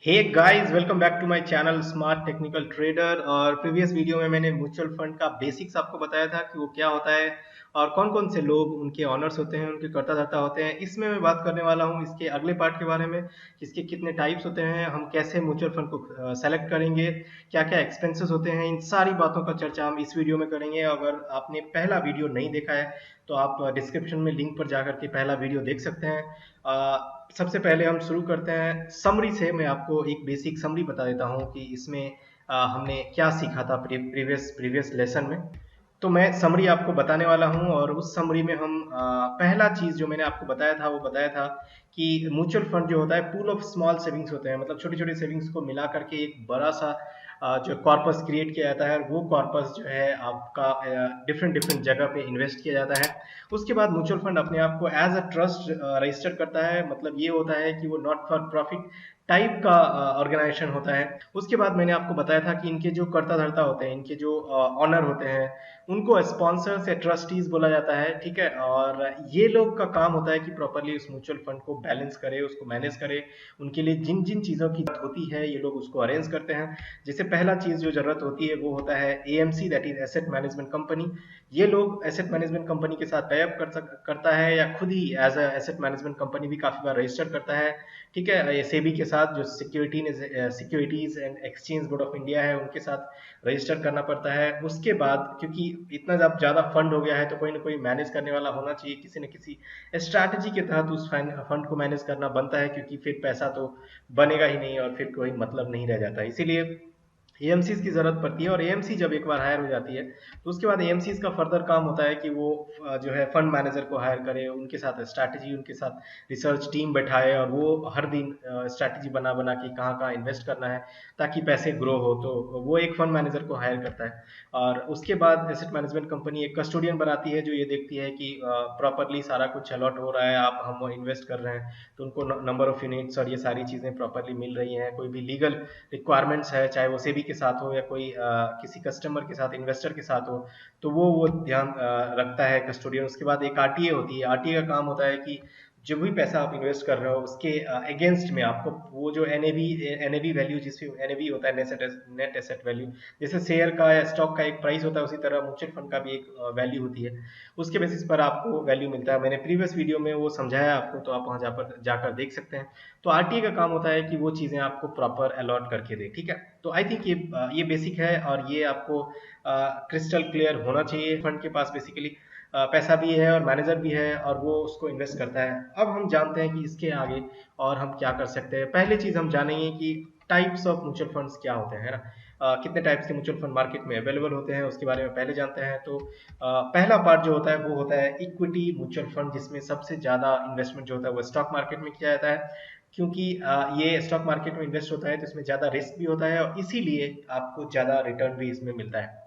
Hey guys, welcome back to my channel smart technical trader. और previous video में मैंने mutual fund का basics आपको बताया था कि वो क्या होता है और कौन कौन से लोग उनके ऑनर्स होते हैं, उनके कर्ता धर्ता होते हैं। इसमें मैं बात करने वाला हूँ इसके अगले पार्ट के बारे में, इसके कितने टाइप्स होते हैं, हम कैसे म्यूचुअल फंड को सेलेक्ट करेंगे, क्या क्या एक्सपेंसेस होते हैं। इन सारी बातों का चर्चा हम इस वीडियो में करेंगे। अगर आपने पहला वीडियो नहीं देखा है तो आप डिस्क्रिप्शन में लिंक पर जाकर के पहला वीडियो देख सकते हैं। सबसे पहले हम शुरू करते हैं समरी से। मैं आपको एक बेसिक समरी बता देता हूँ कि इसमें हमने क्या सीखा था प्रीवियस प्रीवियस लेसन में। तो मैं समरी आपको बताने वाला हूँ और उस समरी में हम पहला चीज जो मैंने आपको बताया था वो बताया था कि म्यूचुअल फंड जो होता है पूल ऑफ स्मॉल सेविंग्स होते हैं। मतलब छोटी छोटी सेविंग्स को मिला करके एक बड़ा सा जो कॉर्पस क्रिएट किया जाता है। वो कॉर्पस जो है आपका डिफरेंट डिफरेंट जगह पे इन्वेस्ट किया जाता है। उसके बाद म्यूचुअल फंड अपने आप को एज अ ट्रस्ट रजिस्टर करता है। मतलब ये होता है कि वो नॉट फॉर प्रॉफिट टाइप का ऑर्गेनाइजेशन होता है। उसके बाद मैंने आपको बताया था कि इनके जो कर्ता धर्ता होते हैं, इनके जो ऑनर होते हैं, उनको स्पॉन्सर्स या ट्रस्टीज बोला जाता है। ठीक है। और ये लोग का काम होता है कि प्रॉपरली उस म्यूचुअल फंड को बैलेंस करे, उसको मैनेज करे। उनके लिए जिन जिन चीजों की जरूरत होती है ये लोग उसको अरेंज करते हैं। जैसे पहला चीज जो जरूरत होती है वो होता है AMC, that is asset management company. ये लोग एसेट मैनेजमेंट कंपनी के साथ टाई अप करता है या खुद ही as a asset management company भी काफी बार रजिस्टर करता है। ठीक है। ये सेबी के साथ जो securities and exchange board of India है उनके साथ रजिस्टर करना पड़ता है। उसके बाद क्योंकि इतना जब ज्यादा फंड हो गया है तो कोई ना कोई मैनेज करने वाला होना चाहिए। किसी न किसी स्ट्रैटेजी के तहत उस फंड को मैनेज करना बनता है, क्योंकि फिर पैसा तो बनेगा ही नहीं और फिर कोई मतलब नहीं रह जाता। इसीलिए एएमसी की जरूरत पड़ती है। और एएमसी जब एक बार हायर हो जाती है तो उसके बाद एएमसी का फर्दर काम होता है कि वो जो है फंड मैनेजर को हायर करे, उनके साथ स्ट्रैटेजी, उनके साथ रिसर्च टीम बैठाए और वो हर दिन स्ट्रैटेजी बना बना के कहाँ कहाँ इन्वेस्ट करना है ताकि पैसे ग्रो हो। तो वो एक फंड मैनेजर को हायर करता है। और उसके बाद एसेट मैनेजमेंट कंपनी एक कस्टोडियन बनाती है जो ये देखती है कि प्रॉपरली सारा कुछ अलॉट हो रहा है, आप हम इन्वेस्ट कर रहे हैं तो उनको नंबर ऑफ यूनिट्स और ये सारी चीजें प्रॉपरली मिल रही हैं। कोई भी लीगल रिक्वायरमेंट्स है, चाहे वो सेबी के साथ हो या कोई किसी कस्टमर के साथ, इन्वेस्टर के साथ हो, तो वो ध्यान रखता है कस्टोडियन। उसके बाद एक आरटीए होती है। आरटीए का काम होता है कि जो भी पैसा आप इन्वेस्ट कर रहे हो उसके अगेंस्ट में आपको वो जो एनएवी वैल्यू, जिसमें एनएवी होता है नेट एसेट वैल्यू, जैसे शेयर का या स्टॉक का एक प्राइस होता है उसी तरह म्यूचुअल फंड का भी एक वैल्यू होती है। उसके बेसिस पर आपको वैल्यू मिलता है। मैंने प्रीवियस वीडियो में वो समझाया आपको, तो आप वहां जाकर देख सकते हैं। तो आरटीए का काम होता है कि वो चीजें आपको प्रॉपर अलॉट करके दे। ठीक है। तो आई थिंक ये बेसिक है और ये आपको क्रिस्टल क्लियर होना चाहिए। फंड के पास बेसिकली पैसा भी है और मैनेजर भी है और वो उसको इन्वेस्ट करता है। अब हम जानते हैं कि इसके आगे और हम क्या कर सकते हैं। पहली चीज हम जानेंगे कि टाइप्स ऑफ म्यूचुअल फंड्स क्या होते हैं, है ना। कितने टाइप्स के म्यूचुअल फंड मार्केट में अवेलेबल होते हैं उसके बारे में पहले जानते हैं। तो पहला पार्ट जो होता है वो होता है इक्विटी म्यूचुअल फंड, जिसमें सबसे ज्यादा इन्वेस्टमेंट जो होता है वो स्टॉक मार्केट में किया जाता है। क्योंकि ये स्टॉक मार्केट में इन्वेस्ट होता है तो इसमें ज्यादा रिस्क भी होता है और इसीलिए आपको ज्यादा रिटर्न भी इसमें मिलता है।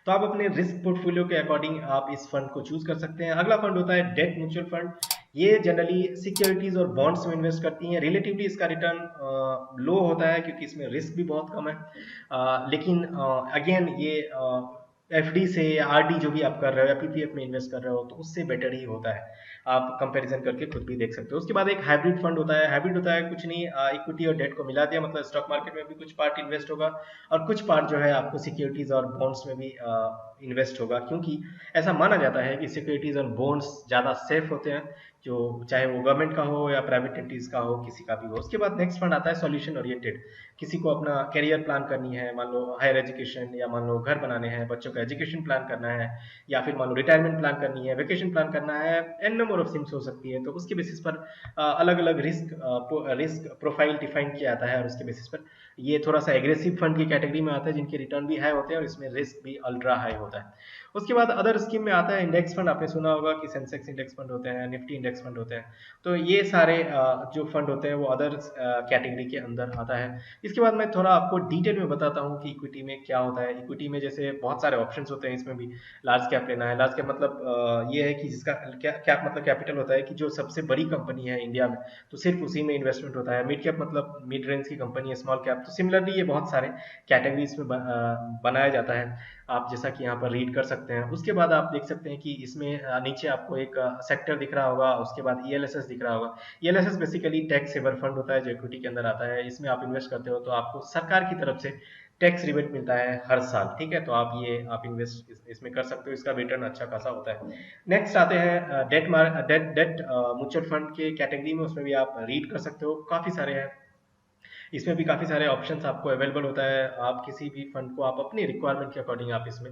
तो आप अपने रिस्क पोर्टफोलियो के अकॉर्डिंग आप इस फंड को चूज कर सकते हैं। अगला फंड होता है डेट म्यूचुअल फंड। ये जनरली सिक्योरिटीज और बॉन्ड्स में इन्वेस्ट करती हैं। रिलेटिवली इसका रिटर्न लो होता है क्योंकि इसमें रिस्क भी बहुत कम है। लेकिन अगेन ये एफडी से या आरडी जो भी आप कर रहे हो या पीपीएफ में इन्वेस्ट कर रहे हो तो उससे बेटर ही होता है। आप कंपैरिजन करके खुद भी देख सकते हो। उसके बाद एक हाइब्रिड फंड होता है। हाइब्रिड होता है कुछ नहीं, इक्विटी और डेट को मिला दिया। मतलब स्टॉक मार्केट में भी कुछ पार्ट इन्वेस्ट होगा और कुछ पार्ट जो है आपको सिक्योरिटीज और बॉन्ड्स में भी इन्वेस्ट होगा, क्योंकि ऐसा माना जाता है कि सिक्योरिटीज और बॉन्ड्स ज्यादा सेफ होते हैं, जो चाहे वो गवर्नमेंट का हो या प्राइवेट एंटिटीज का हो, किसी का भी हो। उसके बाद नेक्स्ट फंड आता है सॉल्यूशन ओरिएंटेड। किसी को अपना करियर प्लान करनी है, मान लो हायर एजुकेशन, या मान लो घर बनाने हैं, बच्चों का एजुकेशन प्लान करना है, या फिर मान लो रिटायरमेंट प्लान करनी है, वेकेशन प्लान करना है, एन नंबर ऑफ थिंग्स हो सकती है। तो उसके बेसिस पर अलग अलग रिस्क प्रोफाइल डिफाइन किया जाता है और उसके बेसिस पर ये थोड़ा सा एग्रेसिव फंड की कैटेगरी में आता है, जिनके रिटर्न भी हाई होते हैं और इसमें रिस्क भी अल्ट्रा हाई होता है। उसके बाद अदर स्कीम में आता है इंडेक्स फंड। आपने सुना होगा कि सेंसेक्स इंडेक्स फंड होते हैं, निफ्टी इंडेक्स फंड होते हैं। तो ये सारे जो फंड होते हैं वो अदर कैटेगरी के अंदर आता है। इसके बाद मैं थोड़ा आपको डिटेल में बताता हूँ कि इक्विटी में क्या होता है। इक्विटी में जैसे बहुत सारे ऑप्शन होते हैं। इसमें भी लार्ज कैप लेना है। लार्ज कैप मतलब ये है कि जिसका क्या क्या मतलब कैपिटल होता है कि जो सबसे बड़ी कंपनी है इंडिया में तो सिर्फ उसी में इन्वेस्टमेंट होता है। मिड कैप मतलब मिड रेंज की कंपनी है। स्मॉल कैप तो सिमिलरली ये बहुत सारे कैटेगरीज में बनाया जाता है। आप जैसा कि यहाँ पर रीड कर सकते हैं। उसके बाद आप देख सकते हैं कि इसमें नीचे आपको एक सेक्टर दिख रहा होगा, उसके बाद ईएलएसएस दिख रहा होगा। ELSS basically tax saver fund होता है जो इक्विटी के अंदर आता है। इसमें आप इन्वेस्ट करते हो तो आपको सरकार की तरफ से टैक्स रिबेट मिलता है हर साल, ठीक है। तो आप इन्वेस्ट इसमें कर सकते हो, इसका रिटर्न अच्छा खासा होता है। नेक्स्ट आते हैं डेट म्यूचुअल फंड के कैटेगरी में, उसमें भी आप रीड कर सकते हो, काफी सारे हैं। इसमें भी काफ़ी सारे ऑप्शंस आपको अवेलेबल होता है। आप किसी भी फंड को आप अपनी रिक्वायरमेंट के अकॉर्डिंग आप इसमें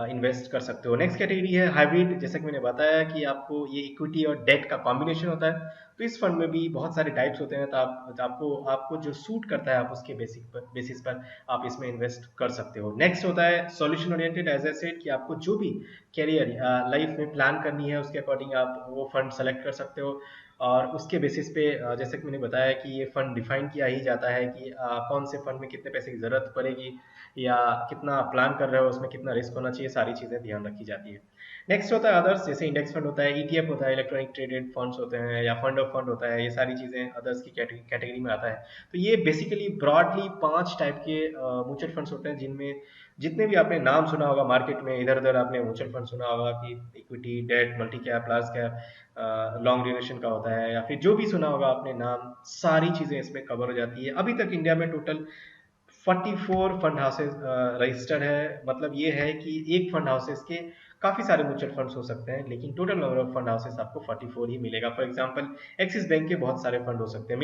इन्वेस्ट कर सकते हो। नेक्स्ट कैटेगरी है हाइब्रिड। जैसा कि मैंने बताया कि आपको ये इक्विटी और डेट का कॉम्बिनेशन होता है, तो इस फंड में भी बहुत सारे टाइप्स होते हैं। तो आपको आपको जो सूट करता है आप उसके बेसिस पर आप इसमें इन्वेस्ट कर सकते हो। नेक्स्ट होता है solution oriented. As I said कि आपको जो भी कैरियर लाइफ में प्लान करनी है उसके अकॉर्डिंग आप वो फंड सेलेक्ट कर सकते हो, और उसके बेसिस पे जैसे कि मैंने बताया कि ये फंड डिफाइन किया ही जाता है कि कौन से फंड में कितने पैसे की जरूरत पड़ेगी या कितना प्लान कर रहे हो, उसमें कितना रिस्क होना चाहिए, सारी चीजें ध्यान रखी जाती है। नेक्स्ट होता है अदर्स। जैसे इंडेक्स फंड होता है, ईटीएफ होता है, इलेक्ट्रॉनिक ट्रेडेड फंड्स होते हैं, या फंड ऑफ फंड होता है, ये सारी चीजें अदर्स की कैटेगरी में आता है। तो ये बेसिकली ब्रॉडली 5 टाइप के म्यूचुअल फंड्स होते हैं, जिनमें जितने भी आपने नाम सुना होगा मार्केट में, इधर उधर आपने म्यूचुअल फंड सुना होगा कि equity, debt, multi cap, large cap, long duration का होता है, या फिर जो भी सुना होगा आपने नाम, सारी चीजें इसमें कवर हो जाती है। अभी तक इंडिया में टोटल 44 फंड हाउसेज रजिस्टर्ड है। मतलब ये है कि एक फंड हाउसेज के काफी सारे म्यूचुअल फंड्स हो सकते हैं, लेकिन total number of fund houses आपको 44 ही मिलेगा। फॉर एग्जांपल एक्सिस बैंक के बहुत सारे फंड हो सकते हैं,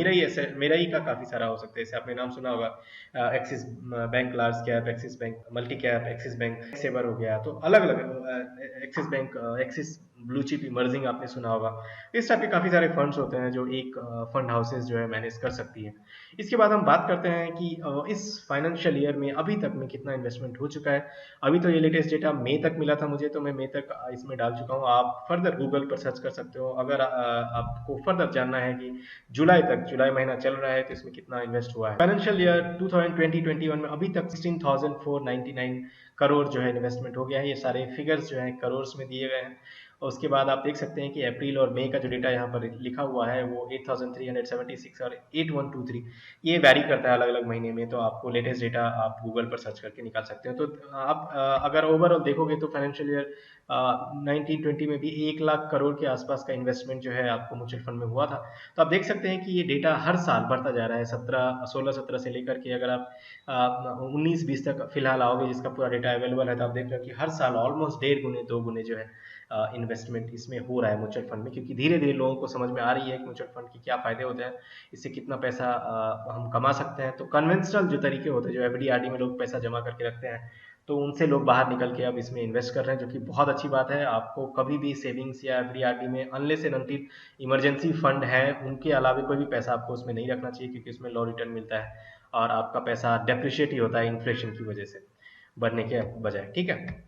मेरा ही का काफी सारा हो सकता है। जैसे आपने नाम सुना होगा Axis bank large cap, Axis bank multi cap, Axis bank saver हो गया, तो अलग अलग Axis bank, Axis blue chip emerging आपने सुना होगा। इस टाइप के काफी सारे फंड्स होते हैं जो एक फंड हाउसेज जो है मैनेज कर सकती है। इसके बाद हम बात करते हैं कि इस फाइनेंशियल ईयर में अभी तक में कितना इन्वेस्टमेंट हो चुका है। अभी तो ये लेटेस्ट डेटा मई तक मिला था मुझे, तो मैं मई तक इसमें डाल चुका हूँ। आप फर्दर गूगल पर सर्च कर सकते हो अगर आपको फर्दर जानना है कि जुलाई महीना चल रहा है तो इसमें कितना इन्वेस्ट हुआ है। फाइनेंशियल ईयर 2020-21 में अभी तक 16,499 करोड़ जो है इन्वेस्टमेंट हो गया है। ये सारे फिगर्स जो है करोड़ में दिए गए हैं। और उसके बाद आप देख सकते हैं कि अप्रैल और मई का जो डेटा यहाँ पर लिखा हुआ है वो 8,376 और 8,123, ये वैरी करता है अलग अलग महीने में। तो आपको लेटेस्ट डेटा आप गूगल पर सर्च करके निकाल सकते हो। तो आप अगर ओवरऑल देखोगे तो फाइनेंशियल ईयर 1920 में भी 1 लाख करोड़ के आसपास का इन्वेस्टमेंट जो है आपको म्यूचुअल फंड में हुआ था। तो आप देख सकते हैं कि ये डेटा हर साल बढ़ता जा रहा है। 16-17 से लेकर के अगर आप 19-20 तक फिलहाल आओगे जिसका पूरा डेटा अवेलेबल है, तो आप देख रहे हो कि हर साल ऑलमोस्ट 1.5 गुने 2 गुने जो है इन्वेस्टमेंट इसमें हो रहा है म्यूचुअल फंड में, क्योंकि धीरे धीरे लोगों को समझ में आ रही है कि म्यूचुअल फंड के क्या फायदे होते हैं, इससे कितना पैसा हम कमा सकते हैं। तो कन्वेंशनल जो तरीके होते हैं, जो एफडी आरडी में लोग पैसा जमा करके रखते हैं, तो उनसे लोग बाहर निकल के अब इसमें इन्वेस्ट कर रहे हैं, जो कि बहुत अच्छी बात है। आपको कभी भी सेविंग्स या एफडी आरडी में unless and until emergency fund है, उनके अलावा कोई भी पैसा आपको उसमें नहीं रखना चाहिए, क्योंकि उसमें लो रिटर्न मिलता है और आपका पैसा डेप्रिशिएट ही होता है इन्फ्लेशन की वजह से, बढ़ने के बजाय, ठीक है।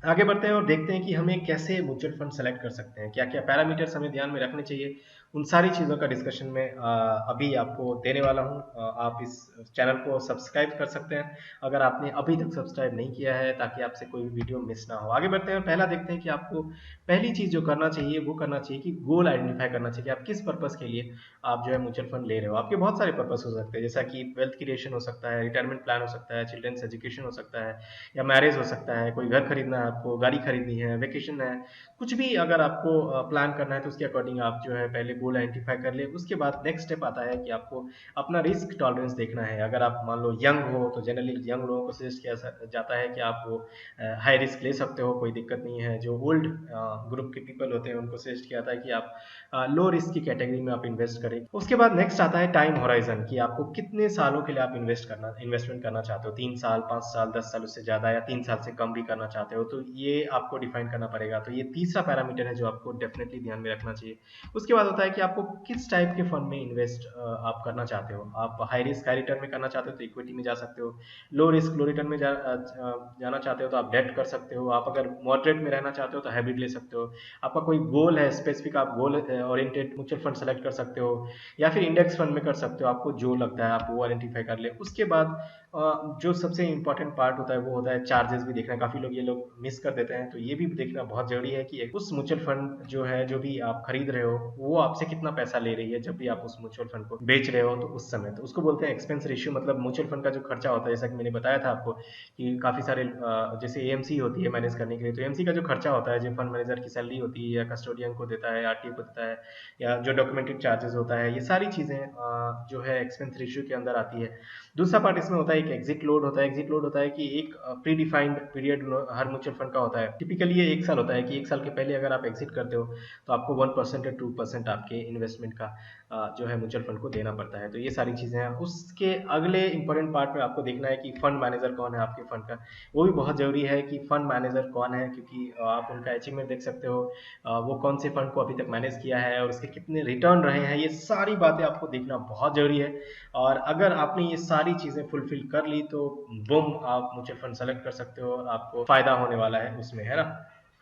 आगे बढ़ते हैं और देखते हैं कि हमें कैसे म्यूचुअल फंड सेलेक्ट कर सकते हैं, क्या क्या पैरामीटर्स हमें ध्यान में रखने चाहिए। उन सारी चीज़ों का डिस्कशन में अभी आपको देने वाला हूं। आप इस चैनल को सब्सक्राइब कर सकते हैं अगर आपने अभी तक सब्सक्राइब नहीं किया है, ताकि आपसे कोई भी वीडियो मिस ना हो। आगे बढ़ते हैं, पहला देखते हैं कि आपको पहली चीज़ जो करना चाहिए वो करना चाहिए कि गोल आइडेंटिफाई करना चाहिए कि आप किस पर्पज़ के लिए आप जो है म्यूचुअल फंड ले रहे हो। आपके बहुत सारे पर्पज़ हो सकते हैं, जैसा कि वेल्थ क्रिएशन हो सकता है, रिटायरमेंट प्लान हो सकता है, चिल्ड्रंस एजुकेशन हो सकता है, या मैरिज हो सकता है, कोई घर खरीदना है, आपको गाड़ी खरीदनी है, वेकेशन है, कुछ भी अगर आपको प्लान करना है तो उसके अकॉर्डिंग आप जो है पहले गोल आइडेंटिफाई कर ले। उसके बाद नेक्स्ट स्टेप आता है कि आपको अपना रिस्क टॉलरेंस देखना है। अगर आप मान लो यंग हो तो जनरली यंग लोगों को सजेस्ट किया जाता है कि आप वो हाई रिस्क ले सकते हो, कोई दिक्कत नहीं है। जो ओल्ड ग्रुप के पीपल होते हैं उनको सजेस्ट किया जाता है कि आप लो रिस्क की कैटेगरी में आप इन्वेस्ट करें। उसके बाद नेक्स्ट आता है टाइम होराइजन, कि आपको कितने सालों के लिए आप इन्वेस्टमेंट करना चाहते हो, 3 साल, 5 साल, 10 साल, उससे ज्यादा, या 3 साल से कम भी करना चाहते हो, तो ये आपको डिफाइन करना पड़ेगा। तो ये तीसरा पैरामीटर है जो आपको डेफिनेटली ध्यान में रखना चाहिए। उसके बाद होता है कि आपको किस टाइप के फंड में इन्वेस्ट आप करना चाहते हो। आप हाई रिस्क हाई रिटर्न में करना चाहते हो तो इक्विटी में जा सकते हो, लो रिस्क लो रिटर्न में जाना चाहते हो तो आप डेट कर सकते हो, आप अगर मॉडरेट में रहना चाहते हो तो हाइब्रिड ले सकते हो। आपका कोई गोल है स्पेसिफिक, आप goal oriented mutual fund select कर सकते हो, या फिर इंडेक्स फंड में कर सकते हो। आपको जो लगता है आप वो आइडेंटिफाई कर ले। उसके बाद जो सबसे इंपॉर्टेंट पार्ट होता है वो होता है चार्जेस भी देखना। काफी लोग ये लोग मिस कर देते हैं, तो ये भी देखना बहुत जरूरी है कि उस म्यूचुअल फंड जो है, जो भी आप खरीद रहे हो, वो आप आपसे कितना पैसा ले रही है जब भी आप उस म्यूचुअल फंड को बेच रहे हो तो उस समय, तो उसको बोलते हैं एक्सपेंस रेशियो। मतलब म्यूचुअल फंड का जो खर्चा होता है, जैसा कि मैंने बताया था आपको कि काफ़ी सारे जैसे एएमसी होती है मैनेज करने के लिए, तो एएमसी का जो खर्चा होता है, जो फंड मैनेजर की सैलरी होती है या कस्टोडियन को देता है, आरटीओ को देता है, या जो डॉक्यूमेंटेड चार्जेस होता है, ये सारी चीज़ें जो है एक्सपेंस रेशियो के अंदर आती है। दूसरा पार्ट इसमें होता है एक एग्जिट लोड होता है। एग्जिट लोड होता है कि एक प्री डिफाइंड पीरियड हर म्यूचुअल फंड का होता है। टिपिकली ये 1 साल होता है कि 1 साल के पहले अगर आप एग्जिट करते हो तो आपको 1% या 2% आपके इन्वेस्टमेंट का जो है म्यूचुअल फंड को देना पड़ता है। तो ये सारी चीज़ें हैं। उसके अगले इंपॉर्टेंट पार्ट में आपको देखना है कि फंड मैनेजर कौन है आपके फंड का। वो भी बहुत ज़रूरी है कि फंड मैनेजर कौन है, क्योंकि आप उनका अचीवमेंट देख सकते हो, वो कौन से फंड को अभी तक मैनेज किया है और उसके कितने रिटर्न रहे हैं, ये सारी बातें आपको देखना बहुत ज़रूरी है। और अगर आपने ये सारी चीज़ें फुलफिल कर ली तो बूम, आप म्यूचुअल फंड सेलेक्ट कर सकते हो और आपको फ़ायदा होने वाला है उसमें, है ना।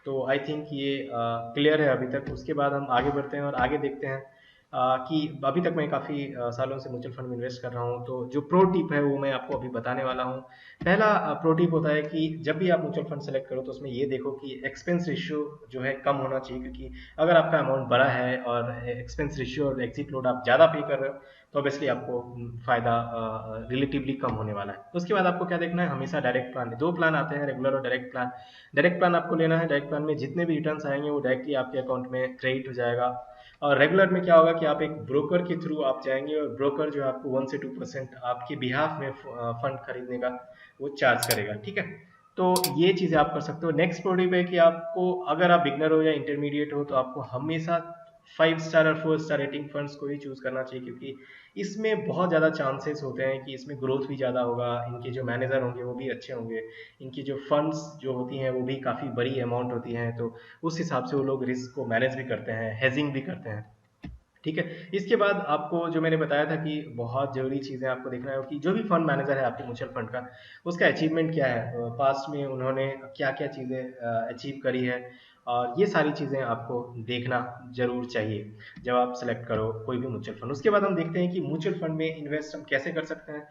तो आई थिंक ये क्लियर है अभी तक। उसके बाद हम आगे बढ़ते हैं और आगे देखते हैं कि अभी तक मैं काफ़ी सालों से म्यूचुअल फंड में इन्वेस्ट कर रहा हूँ, तो जो प्रो टिप है वो मैं आपको अभी बताने वाला हूँ। पहला प्रो टिप होता है कि जब भी आप म्यूचुअल फंड सेलेक्ट करो तो उसमें ये देखो कि एक्सपेंस रेशियो जो है कम होना चाहिए, क्योंकि अगर आपका अमाउंट बड़ा है और एक्सपेंस रेशियो और एग्जिट लोड आप ज़्यादा पे कर रहे हो तो ऑब्वियसली आपको फ़ायदा रिलेटिवली कम होने वाला है। उसके बाद आपको क्या देखना है, हमेशा डायरेक्ट प्लान, दो प्लान आते हैं, रेगुलर और डायरेक्ट प्लान। डायरेक्ट प्लान आपको लेना है। डायरेक्ट प्लान में जितने भी रिटर्न्स आएंगे वो डायरेक्टली आपके अकाउंट में क्रेडिट हो जाएगा। और रेगुलर में क्या होगा कि आप एक ब्रोकर के थ्रू आप जाएंगे और ब्रोकर जो है आपको 1 से 2% आपके बिहाफ में फंड खरीदने का वो चार्ज करेगा, ठीक है। तो ये चीज़ें आप कर सकते हो। नेक्स्ट प्रोडक्ट है कि आपको, अगर आप बिगनर हो या इंटरमीडिएट हो, तो आपको हमेशा 5 स्टार और 4 स्टार रेटिंग फंड्स को ही चूज करना चाहिए, क्योंकि इसमें बहुत ज़्यादा चांसेस होते हैं कि इसमें ग्रोथ भी ज़्यादा होगा, इनके जो मैनेजर होंगे वो भी अच्छे होंगे, इनकी जो फंड्स जो होती हैं वो भी काफ़ी बड़ी अमाउंट होती हैं, तो उस हिसाब से वो लोग रिस्क को मैनेज भी करते हैं, हेजिंग भी करते हैं, ठीक है। इसके बाद आपको जो मैंने बताया था कि बहुत जरूरी चीज़ें आपको देखना है कि जो भी फंड मैनेजर है आपके म्यूचुअल फंड का, उसका अचीवमेंट क्या है, पास्ट में उन्होंने क्या क्या चीज़ें अचीव करी है, और ये सारी चीज़ें आपको देखना जरूर चाहिए जब आप सेलेक्ट करो कोई भी म्यूचुअल फंड। उसके बाद हम देखते हैं कि म्यूचुअल फंड में इन्वेस्ट हम कैसे कर सकते हैं,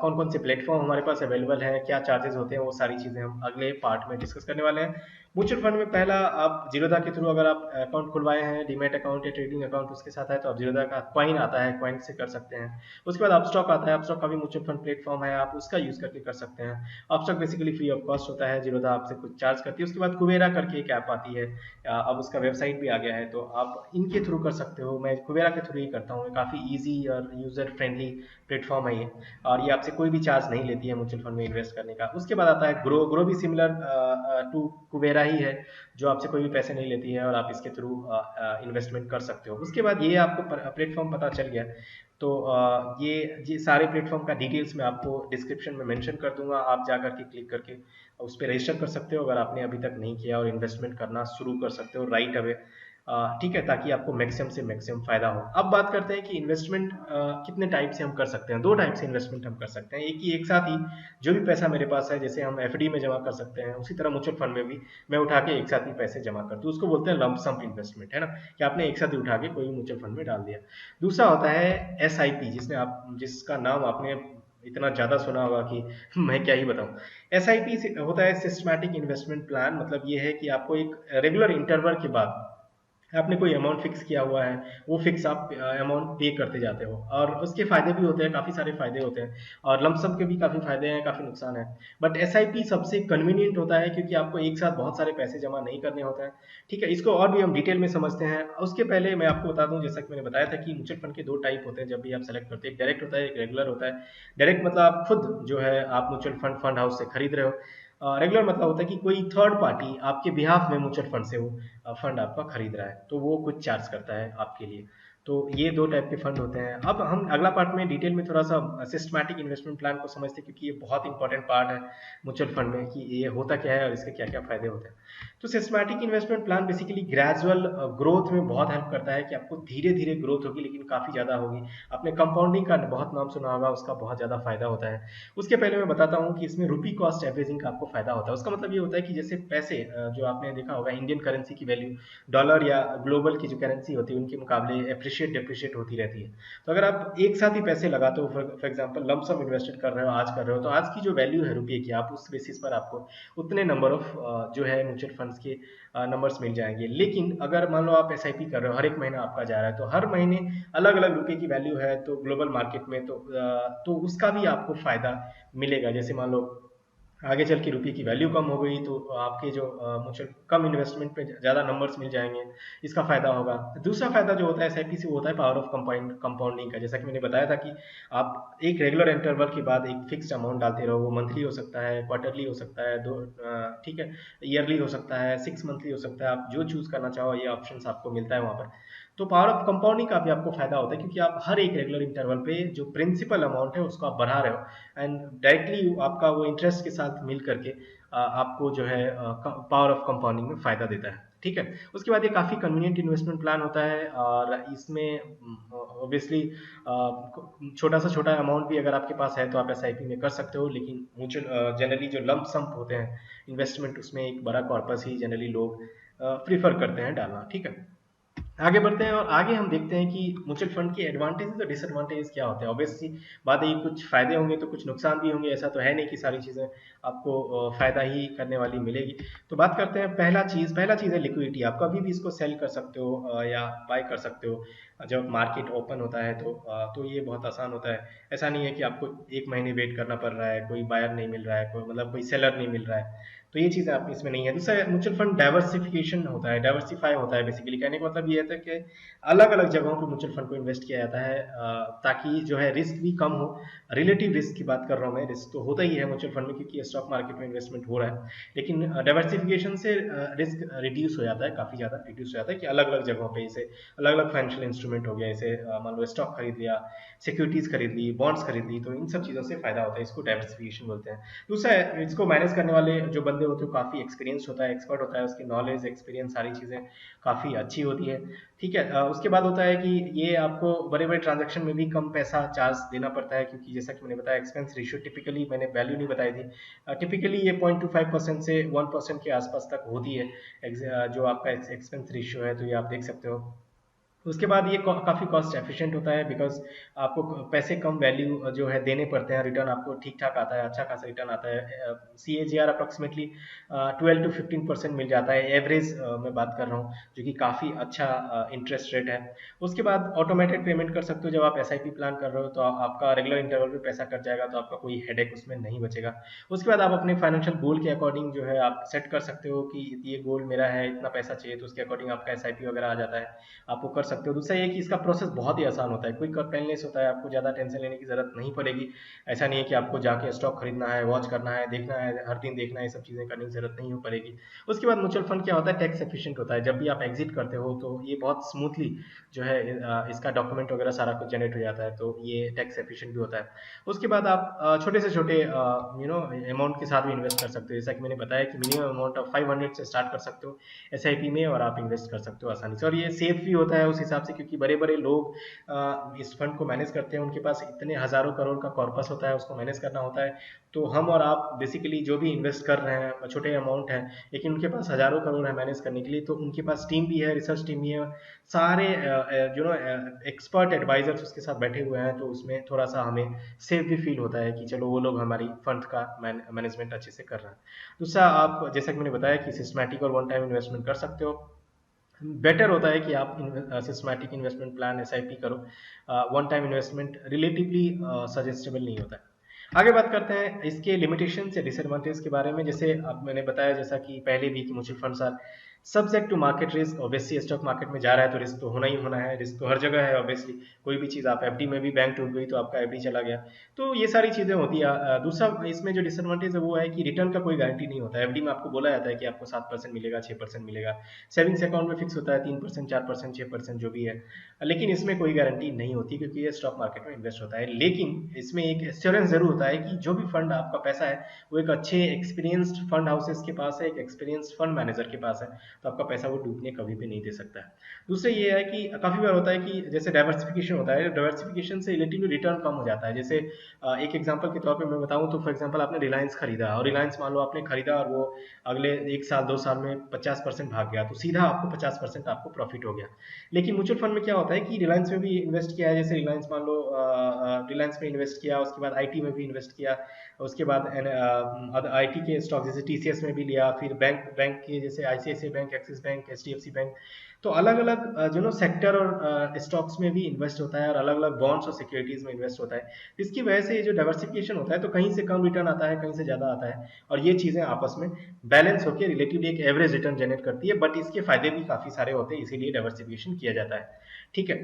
कौन कौन से प्लेटफॉर्म हमारे पास अवेलेबल है, क्या चार्जेस होते हैं, वो सारी चीज़ें हम अगले पार्ट में डिस्कस करने वाले हैं। म्यूचुअल फंड में पहला, आप जीरोधा के थ्रू अगर आप अकाउंट खुलवाए हैं, डीमैट अकाउंट या ट्रेडिंग अकाउंट उसके साथ है, तो आप जीरोधा का कॉइन आता है, कॉइन से कर सकते हैं। उसके बाद अपस्टॉक आता है, अपस्टॉक का भी म्यूचुअल फंड प्लेटफॉर्म है, आप उसका यूज करके कर सकते हैं। Upstox basically free of cost होता है, जीरोधा आपसे कुछ चार्ज करती है। उसके बाद कुबेरा करके एक ऐप आती है, अब उसका वेबसाइट भी आ गया है, तो आप इनके थ्रू कर सकते हो। मैं कुबेरा के थ्रू ही करता हूँ, काफ़ी ईजी और यूजर फ्रेंडली प्लेटफॉर्म है ये, और ये आपसे कोई भी चार्ज नहीं लेती है म्यूचुअल फंड में इन्वेस्ट करने का। उसके बाद आता है ग्रो। ग्रो भी सिमिलर टू कुबेरा ही है, जो आपसे कोई भी पैसे नहीं लेती है और आप इसके थ्रू इन्वेस्टमेंट कर सकते हो। उसके बाद ये आपको प्लेटफॉर्म पता चल गया, तो ये सारे प्लेटफॉर्म का डिटेल्स मैं आपको डिस्क्रिप्शन में मेंशन कर दूंगा, आप जा करके क्लिक करके उस पर रजिस्टर कर सकते हो अगर आपने अभी तक नहीं किया, और इन्वेस्टमेंट करना शुरू कर सकते हो राइट अवे, ठीक है, ताकि आपको मैक्सिमम से मैक्सिमम फायदा हो। अब बात करते हैं कि इन्वेस्टमेंट कितने टाइप से हम कर सकते हैं। दो टाइप से इन्वेस्टमेंट हम कर सकते हैं। एक साथ ही जो भी पैसा मेरे पास है, जैसे हम एफडी में जमा कर सकते हैं, उसी तरह म्यूचुअल फंड में भी मैं उठा के एक साथ ही पैसे जमा कर दूं, उसको बोलते हैं लंप सम इन्वेस्टमेंट, है ना, कि आपने एक साथ ही उठा के कोई भी म्यूचुअल फंड में डाल दिया। दूसरा होता है एसआईपी, जिसका नाम आपने इतना ज्यादा सुना होगा कि मैं क्या ही बताऊं। एसआईपी होता है सिस्टमैटिक इन्वेस्टमेंट प्लान। मतलब ये है कि आपको एक रेगुलर इंटरवल के बाद आपने कोई अमाउंट फिक्स किया हुआ है, वो फिक्स आप अमाउंट पे करते जाते हो, और उसके फायदे भी होते हैं, काफ़ी सारे फायदे होते हैं, और लमसम के भी काफ़ी फायदे हैं, काफ़ी नुकसान है। बट एसआईपी सबसे कन्वीनियंट होता है, क्योंकि आपको एक साथ बहुत सारे पैसे जमा नहीं करने होते हैं, ठीक है। इसको और भी हम डिटेल में समझते हैं। उसके पहले मैं आपको बता दूं, जैसा कि मैंने बताया था कि म्यूचुअल फंड के दो टाइप होते हैं जब भी आप सेलेक्ट करते हैं, एक डायरेक्ट होता है, एक रेगुलर होता है। डायरेक्ट मतलब आप खुद जो है आप म्यूचुअल फंड फंड हाउस से खरीद रहे हो। रेगुलर मतलब होता है कि कोई थर्ड पार्टी आपके बिहाफ में म्यूचुअल फंड से वो फंड आपका खरीद रहा है, तो वो कुछ चार्ज करता है आपके लिए। तो ये दो टाइप के फंड होते हैं। अब हम अगला पार्ट में डिटेल में थोड़ा सा सिस्टमैटिक इन्वेस्टमेंट प्लान को समझते हैं, क्योंकि ये बहुत इंपॉर्टेंट पार्ट है म्यूचुअल फंड में कि ये होता क्या है और इसके क्या क्या फायदे होते हैं। तो systematic investment plan basically gradual growth में बहुत हेल्प करता है, कि आपको धीरे धीरे ग्रोथ होगी लेकिन काफ़ी ज़्यादा होगी। आपने कंपाउंडिंग का बहुत नाम सुना होगा, उसका बहुत ज़्यादा फायदा होता है। उसके पहले मैं बताता हूँ कि इसमें रुपी कॉस्ट एवरेजिंग का आपको फायदा होता है। उसका मतलब ये होता है कि जैसे पैसे जो आपने देखा होगा इंडियन करेंसी की वैल्यू डॉलर या ग्लोबल की जो करेंसी होती है उनके मुकाबले अप्रिशिएट डिप्रिशिएट होती रहती है। तो अगर आप एक साथ ही पैसे लगाते हो, for example lump sum invested कर रहे हो, आज कर रहे हो, तो आज की जो वैल्यू है रुपये की, आप उस बेसिस पर आपको उतने नंबर ऑफ जो है म्यूचुअल फंड्स के नंबर्स मिल जाएंगे। लेकिन अगर मान लो आप एसआईपी कर रहे हो, हर एक महीना आपका जा रहा है, तो हर महीने अलग अलग रुपये की वैल्यू है तो ग्लोबल मार्केट में, तो उसका भी आपको फायदा मिलेगा। जैसे मान लो आगे चल के रुपये की वैल्यू कम हो गई तो आपके जो म्यूचुअल कम इन्वेस्टमेंट पे ज़्यादा नंबर्स मिल जाएंगे, इसका फायदा होगा। दूसरा फायदा जो होता है एसआईपी से, वो होता है पावर ऑफ कंपाउंडिंग का। जैसा कि मैंने बताया था कि आप एक रेगुलर इंटरवल के बाद एक फिक्स्ड अमाउंट डालते रहो, वो मंथली हो सकता है, क्वार्टरली हो सकता है, ठीक है, ईयरली हो सकता है, 6 मंथली हो सकता है, आप जो चूज करना चाहो ये ऑप्शन आपको मिलता है वहाँ पर। तो पावर ऑफ कंपाउंडिंग का भी आपको फायदा होता है, क्योंकि आप हर एक रेगुलर इंटरवल पे जो प्रिंसिपल अमाउंट है उसको आप बढ़ा रहे हो, एंड डायरेक्टली आपका वो इंटरेस्ट के साथ मिल करके आपको जो है पावर ऑफ कंपाउंडिंग में फायदा देता है। ठीक है, उसके बाद ये काफ़ी कन्वीनियंट इन्वेस्टमेंट प्लान होता है, और इसमें ऑब्वियसली छोटा सा छोटा अमाउंट भी अगर आपके पास है तो आप एसआईपी में कर सकते हो, लेकिन म्यूचुअल जनरली जो लंप सम होते हैं इन्वेस्टमेंट, उसमें एक बड़ा कॉर्पस ही जनरली लोग प्रीफर करते हैं डालना। ठीक है, आगे बढ़ते हैं और आगे हम देखते हैं कि म्यूचुअल फंड के एडवांटेजेस और डिसएडवांटेजेस क्या होते हैं। ऑब्वियसली बात है कि कुछ फायदे होंगे तो कुछ नुकसान भी होंगे, ऐसा तो है नहीं कि सारी चीज़ें आपको फायदा ही करने वाली मिलेगी। तो बात करते हैं, पहला चीज़ है लिक्विडिटी। आप कभी भी इसको सेल कर सकते हो या बाय कर सकते हो जब मार्केट ओपन होता है, तो ये बहुत आसान होता है। ऐसा नहीं है कि आपको एक महीने वेट करना पड़ रहा है, कोई बायर नहीं मिल रहा है, कोई मतलब कोई सेलर नहीं मिल रहा है, तो ये चीज़ें आप इसमें नहीं है। दूसरा म्यूचुअल फंड डाइवर्सिफिकेशन होता है, डाइवर्सिफाई होता है। बेसिकली कहने का मतलब ये होता है कि अलग अलग जगहों पर म्यूचुअल फंड को इन्वेस्ट किया जाता है, ताकि जो है रिस्क भी कम हो। रिलेटिव रिस्क की बात कर रहा हूँ मैं, रिस्क तो होता ही है म्यूचुअल फंड में क्योंकि स्टॉक मार्केट में इन्वेस्टमेंट हो रहा है, लेकिन डाइवर्सिफिकेशन से रिस्क रिड्यूस हो जाता है, काफ़ी ज़्यादा रिड्यूस हो जाता है कि अलग अलग जगहों पर इसे अलग अलग फाइनेंशियल इंस्ट्रूमेंट हो गया, इसे मान लो स्टॉक खरीद लिया, सिक्योरिटीज खरीद ली, बॉन्ड्स खरीद ली, तो इन सब चीज़ों से फायदा होता है, इसको डाइवर्सिफिकेशन बोलते हैं। दूसरा है, इसको मैनेज करने वाले जो बंदे होते हैं काफ़ी एक्सपीरियंस होता है, एक्सपर्ट होता है, उसकी नॉलेज एक्सपीरियंस सारी चीज़ें काफ़ी अच्छी होती है। ठीक है, उसके बाद होता है कि ये आपको बड़े बड़े ट्रांजैक्शन में भी कम पैसा चार्ज देना पड़ता है, क्योंकि जैसा कि मैंने बताया एक्सपेंस रेशियो टिपिकली, मैंने वैल्यू नहीं बताई थी, टिपिकली ये 0.25% से 1% के आसपास तक होती है जो आपका एक्सपेंस रेशियो है, तो ये आप देख सकते हो। उसके बाद ये काफ़ी कॉस्ट एफिशिएंट होता है, बिकॉज आपको पैसे कम वैल्यू जो है देने पड़ते हैं, रिटर्न आपको ठीक ठाक आता है, अच्छा खासा रिटर्न आता है। सी ए जी आर अप्रॉक्सीमेटली 12 to 15% मिल जाता है, एवरेज मैं बात कर रहा हूँ, जो कि काफ़ी अच्छा इंटरेस्ट रेट है। उसके बाद ऑटोमेटेड पेमेंट कर सकते हो, जब आप एस आई पी प्लान कर रहे हो तो आपका रेगुलर इंटरवल पे पैसा कट जाएगा, तो आपका कोई हेडेक उसमें नहीं बचेगा। उसके बाद आप अपने फाइनेंशियल गोल के अकॉर्डिंग जो है आप सेट कर सकते हो कि ये गोल मेरा है, इतना पैसा चाहिए, तो उसके अकॉर्डिंग आपका एस आई पी वगैरह आ जाता है, आप वो कर सकते हो। दूसरा ये कि इसका प्रोसेस बहुत ही आसान होता है, क्विक और पेनलेस होता है, आपको ज़्यादा टेंशन लेने की ज़रूरत नहीं पड़ेगी। ऐसा नहीं है कि आपको जाके स्टॉक खरीदना है, वॉच करना है, देखना है, हर दिन देखना है, ये सब चीज़ें करने की ज़रूरत नहीं हो पड़ेगी। उसके बाद म्यूचुअल फंड क्या होता है, टैक्स एफिशिएंट होता है। जब भी आप एग्जिट करते हो तो ये बहुत स्मूथली जो है इसका डॉक्यूमेंट वगैरह सारा कुछ जनरेट हो जाता है, तो ये टैक्स एफिशिएंट भी होता है। उसके बाद आप छोटे से छोटे अमाउंट के साथ भी इन्वेस्ट कर सकते हो, जैसा कि मैंने बताया कि मिनिमम अमाउंट ऑफ 500 से स्टार्ट कर सकते हो एसआईपी में, और आप इन्वेस्ट कर सकते हो आसानी से, और ये सेफ भी होता है उस हिसाब से, क्योंकि बड़े बड़े लोग इस फंड को मैनेज करते हैं, उनके पास इतने हजारों करोड़ का कॉर्पस होता है, उसको मैनेज करना होता है। तो हम और आप बेसिकली जो भी इन्वेस्ट कर रहे हैं छोटे अमाउंट है, लेकिन उनके पास हजारों करोड़ है मैनेज करने के लिए, तो उनके पास टीम भी है, रिसर्च टीम भी है, सारे एक्सपर्ट एडवाइजर्स उसके साथ बैठे हुए हैं, तो उसमें थोड़ा सा हमें सेफ भी फील होता है कि चलो वो लोग हमारी फंड का मैनेजमेंट अच्छे से कर रहे हैं। दूसरा, आप जैसा कि मैंने बताया कि सिस्टमैटिक और वन टाइम इन्वेस्टमेंट कर सकते हो। बेटर होता है कि आप सिस्टमैटिक इन्वेस्टमेंट प्लान एसआईपी करो, one time investment relatively suggestible नहीं होता है। आगे बात करते हैं इसके लिमिटेशन या डिसएडवांटेज के बारे में। जैसे अब मैंने बताया, जैसा कि पहले भी, कि mutual funds are subject to market risk. Obviously stock market में जा रहा है तो रिस्क तो होना ही होना है, रिस्क तो हर जगह है। ऑब्वियसली कोई भी चीज़, आप एफडी में भी बैंक टूट गई तो आपका एफडी चला गया, तो ये सारी चीज़ें होती है। दूसरा इसमें जो डिसएडवांटेज है वो है कि रिटर्न का कोई गारंटी नहीं होता है। एफडी में आपको बोला जाता है कि आपको 7% मिलेगा, 6% मिलेगा, सेविंग्स अकाउंट में फिक्स होता है 3%, 4%, 6% जो भी है, लेकिन इसमें कोई गारंटी नहीं होती क्योंकि ये स्टॉक मार्केट में इन्वेस्ट होता है। लेकिन इसमें एक एश्योरेंस जरूर होता है कि जो भी फंड आपका पैसा है वो एक अच्छे एक्सपीरियंस्ड फंड हाउसेस के पास है, एक एक्सपीरियंस्ड फंड मैनेजर के पास है, तो आपका पैसा वो डूबने कभी भी नहीं दे सकता है। दूसरा ये है कि काफ़ी बार होता है कि जैसे डाइवर्सिफिकेशन होता है, डाइवर्सिफिकेशन से रिलेटिव रिटर्न कम हो जाता है। जैसे एक एग्जांपल के तौर पे मैं बताऊं तो फॉर एग्जांपल आपने रिलायंस खरीदा और रिलायंस मान लो आपने खरीदा और वो अगले 1 साल 2 साल में 50% भाग गया, तो सीधा आपको 50% आपको प्रॉफिट हो गया। लेकिन म्यूचुअल फंड में क्या होता है कि रिलायंस में भी इन्वेस्ट किया है, जैसे रिलायंस मान लो रिलायंस में इन्वेस्ट किया, उसके बाद आईटी में भी इन्वेस्ट किया, उसके बाद आईटी के स्टॉक जैसे टीसीएस में भी लिया, फिर बैंक बैंक के जैसे ICICI bank, axis bank, HDFC bank, तो अलग अलग जो नो सेक्टर और स्टॉक्स में भी इन्वेस्ट होता है और अलग अलग बॉन्ड्स और सिक्योरिटीज में इन्वेस्ट होता है। इसकी वजह से ये जो डाइवर्सिफिकेशन होता है तो कहीं से कम रिटर्न आता है, कहीं से ज्यादा आता है, और ये चीजें आपस में बैलेंस होकर रिलेटिवली एक एवरेज रिटर्न जनरेट करती है। बट इसके फायदे भी काफी सारे होते हैं, इसीलिए डाइवर्सिफिकेशन किया जाता है। ठीक है,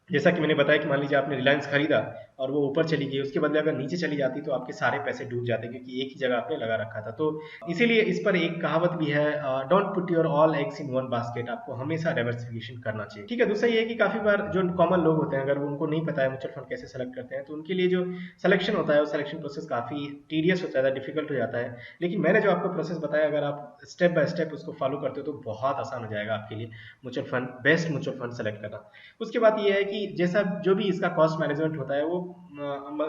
जैसा कि मैंने बताया कि मान लीजिए आपने रिलायंस खरीदा और वो ऊपर चली गई, उसके बदले अगर नीचे चली जाती तो आपके सारे पैसे डूब जाते, क्योंकि एक ही जगह आपने लगा रखा था। तो इसीलिए इस पर एक कहावत भी है, don't put your all eggs in one basket, आपको हमेशा डाइवर्सिफिकेशन करना चाहिए। ठीक है, दूसरा ये है कि काफी बार जो कॉमन लोग होते हैं, अगर उनको नहीं पता है म्यूचुअल फंड कैसे सेलेक्ट करते हैं, तो उनके लिए जो सिलेक्शन होता है वो सिलेक्शन प्रोसेस काफी टीडियस हो जाता है, डिफिकल्ट हो जाता है। लेकिन मैंने जो आपको प्रोसेस बताया, अगर आप स्टेप बाय स्टेप उसको फॉलो करते हो तो बहुत आसान हो जाएगा आपके लिए mutual fund, best mutual fund select करना। उसके बाद ये है कि जैसा जो भी इसका कॉस्ट मैनेजमेंट होता है वो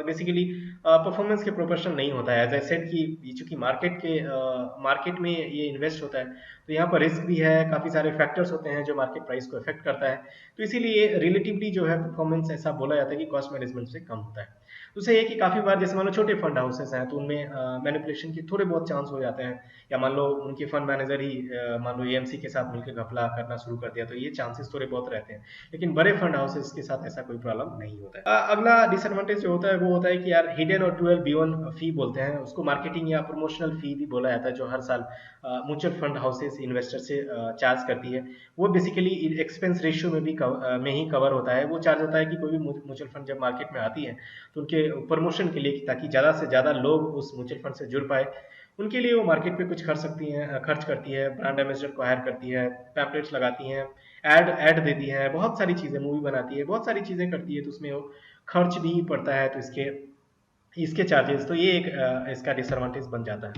बेसिकली परफॉर्मेंस के प्रोपोर्शनल नहीं होता है। एज आई सेड कि चूंकि मार्केट में ये इन्वेस्ट होता है, तो यहाँ पर रिस्क भी है, काफी सारे फैक्टर्स होते हैं जो मार्केट प्राइस को इफेक्ट करता है, तो इसीलिए रिलेटिवली जो है परफॉर्मेंस ऐसा बोला जाता है कि कॉस्ट मैनेजमेंट से कम होता है। दूसरा ये कि काफी बार जैसे मान लो छोटे फंड हाउसेस हैं तो उनमें मैनिपुलेशन के थोड़े बहुत चांस हो जाते हैं, या मान लो उनके फंड मैनेजर ही मान लो एएमसी के साथ मिलकर घपला करना शुरू कर दिया, तो ये चांसेस थोड़े बहुत रहते हैं। लेकिन बड़े फंड हाउसेस के साथ ऐसा कोई प्रॉब्लम नहीं होता है। अगला डिसएडवांटेज जो होता है वो होता है कि यार हिडन और ट्वेल्व बियॉन फी बोलते हैं उसको, मार्केटिंग या प्रमोशनल फी भी बोला जाता है, जो हर साल म्यूचुअल फंड हाउसेस इन्वेस्टर से चार्ज करती है। वो बेसिकली एक्सपेंस रेशियो में भी में ही कवर होता है। वो चार्ज होता है कि कोई भी म्यूचुअल फंड जब मार्केट में आती है तो उनके प्रमोशन के लिए, ताकि ज़्यादा से ज़्यादा लोग उस म्यूचुअल फंड से जुड़ पाए, उनके लिए वो मार्केट पे कुछ खर्च करती है, ब्रांड एम्बेसडर को हायर करती है, पैम्पलेट्स लगाती हैं, ऐड देती हैं, बहुत सारी चीज़ें, मूवी बनाती है, बहुत सारी चीज़ें करती है, तो उसमें वो खर्च भी पड़ता है, तो इसके इसके चार्जेस, तो ये एक इसका डिसएडवांटेज बन जाता है।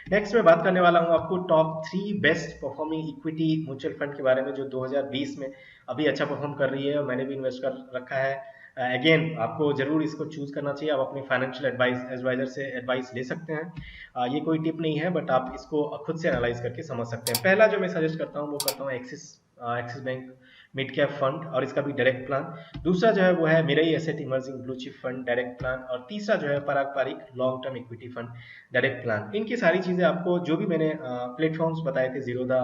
नेक्स्ट मैं बात करने वाला हूँ आपको top 3 best performing equity mutual fund के बारे में, जो 2020 में अभी अच्छा परफॉर्म कर रही है और मैंने भी इन्वेस्ट कर रखा है। अगेन आपको जरूर इसको चूज करना चाहिए, आप अपने फाइनेंशियल एडवाइजर से एडवाइस ले सकते हैं। ये कोई टिप नहीं है, बट आप इसको खुद से एनालाइज करके समझ सकते हैं। पहला जो मैं सजेस्ट करता हूँ वो करता हूँ axis bank mid cap fund, और इसका भी डायरेक्ट प्लान। दूसरा जो है वो है Mirae asset emerging blue chip fund direct plan, और तीसरा जो है Parag Parikh long term equity fund direct plan. इनकी सारी चीजें आपको जो भी मैंने प्लेटफॉर्म्स बताए थे, जीरोधा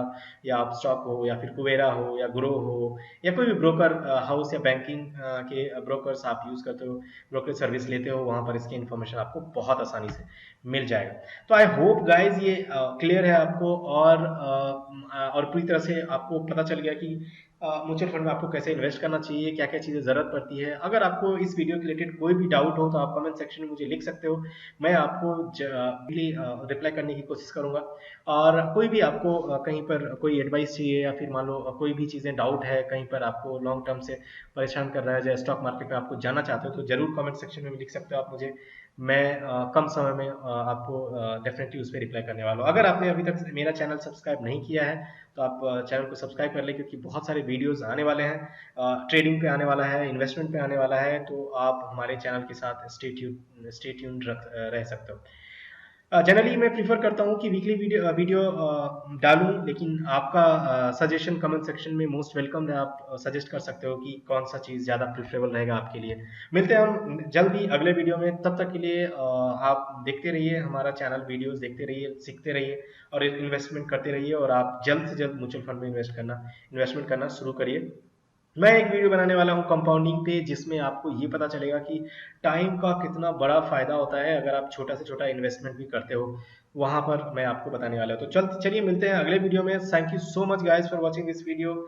या अपस्टॉक हो या फिर कुबेरा हो या ग्रो हो या कोई भी ब्रोकर हाउस या बैंकिंग के ब्रोकर्स आप यूज करते हो, ब्रोकर सर्विस लेते हो, वहां पर इसकी इन्फॉर्मेशन आपको बहुत आसानी से मिल जाएगा। तो आई होप गाइज ये क्लियर है आपको, और पूरी तरह से आपको पता चल गया कि म्यूचुअल फंड में आपको कैसे इन्वेस्ट करना चाहिए, क्या क्या चीजें जरूरत पड़ती है। अगर आपको इस वीडियो के रिलेटेड कोई भी डाउट हो तो आप कमेंट सेक्शन में मुझे लिख सकते हो, मैं आपको रिप्लाई करने की कोशिश करूंगा। और कोई भी आपको कहीं पर कोई एडवाइस चाहिए, या फिर मान लो कोई भी चीजें डाउट है, कहीं पर आपको लॉन्ग टर्म से परेशान कर रहा है, जैसे स्टॉक मार्केट में आपको जाना चाहते हो, तो जरूर कमेंट सेक्शन में लिख सकते हो आप मुझे। मैं कम समय में आपको डेफिनेटली उस पर रिप्लाई करने वाला हूँ। अगर आपने अभी तक मेरा चैनल सब्सक्राइब नहीं किया है तो आप चैनल को सब्सक्राइब कर लें, क्योंकि बहुत सारे वीडियोस आने वाले हैं, ट्रेडिंग पे आने वाला है, इन्वेस्टमेंट पे आने वाला है, तो आप हमारे चैनल के साथ स्टे ट्यून्ड रह सकते हो। जनरली मैं प्रीफर करता हूँ कि वीकली वीडियो डालूं, लेकिन आपका सजेशन कमेंट सेक्शन में मोस्ट वेलकम है। आप सजेस्ट कर सकते हो कि कौन सा चीज़ ज़्यादा प्रेफरेबल रहेगा आपके लिए। मिलते हैं हम जल्द ही अगले वीडियो में, तब तक के लिए आप देखते रहिए हमारा चैनल, वीडियोस देखते रहिए, सीखते रहिए और इन्वेस्टमेंट करते रहिए, और आप जल्द से जल्द म्यूचुअल फंड में इन्वेस्टमेंट करना शुरू करिए। मैं एक वीडियो बनाने वाला हूँ कंपाउंडिंग पे, जिसमें आपको ये पता चलेगा कि टाइम का कितना बड़ा फायदा होता है अगर आप छोटा से छोटा इन्वेस्टमेंट भी करते हो। वहां पर मैं आपको बताने वाला हूँ। तो चलिए मिलते हैं अगले वीडियो में। Thank you so much guys for watching this video.